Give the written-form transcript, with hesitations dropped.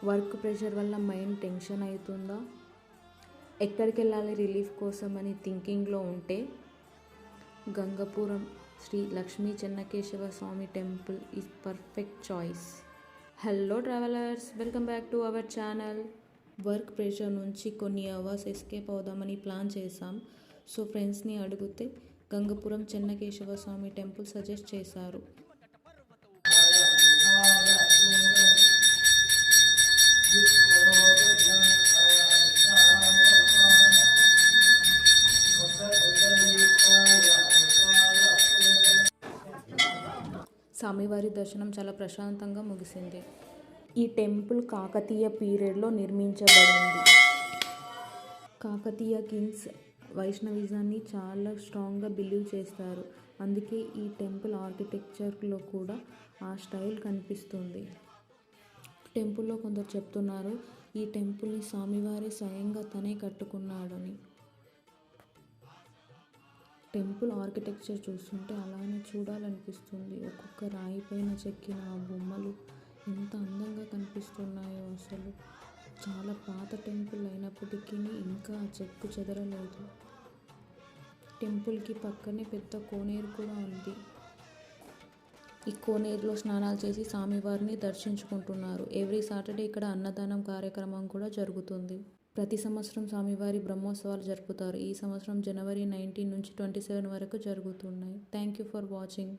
Work pressure వల్ల mind tension అవుతుందా? ఎక్కడికి వెళ్ళాలి రిలీఫ్ కోసం అని థింకింగ్లో ఉంటే Gangapuram Shri Lakshmi Chennakeshava Swami temple is perfect choice. Hello travellers, welcome back to our channel. Work pressure నుంచి కొన్ని అవర్స్ ఎస్కేప్ అవుదామని ప్లాన్ చేశాం. సో ఫ్రెండ్స్ని అడిగితే గంగపురం చెన్నకేశవ స్వామి టెంపుల్ సజెస్ట్ చేశారు. స్వామివారి దర్శనం చాలా ప్రశాంతంగా ముగిసింది. ఈ టెంపుల్ కాకతీయ పీరియడ్లో నిర్మించబడింది. కాకతీయ కింగ్స్ వైష్ణవిజాన్ని చాలా స్ట్రాంగ్గా బిలీవ్ చేస్తారు. అందుకే ఈ టెంపుల్ ఆర్కిటెక్చర్లో కూడా ఆ స్టైల్ కనిపిస్తుంది. టెంపుల్లో కొందరు చెప్తున్నారు ఈ టెంపుల్ని స్వామివారే స్వయంగా తనే కట్టుకున్నాడని. టెంపుల్ ఆర్కిటెక్చర్ చూస్తుంటే అలానే చూడాలనిపిస్తుంది. ఒక్కొక్క రాయి పైన చెక్కిన ఆ బొమ్మలు ఎంత అందంగా కనిపిస్తున్నాయో. అసలు చాలా పాత టెంపుల్ అయినప్పటికీ ఇంకా చెక్కు చెదరలేదు. టెంపుల్కి పక్కనే పెద్ద కోనేరు కూడా ఉంది. ఈ కోనేరులో స్నానాలు చేసి స్వామివారిని దర్శించుకుంటున్నారు. ఎవ్రీ సాటర్డే ఇక్కడ అన్నదానం కార్యక్రమం కూడా జరుగుతుంది. ప్రతి సంవత్సరం స్వామివారి బ్రహ్మోత్సవాలు జరుపుతారు. ఈ సంవత్సరం జనవరి 19 నుంచి 27 వరకు జరుగుతున్నాయి. Thank you for watching.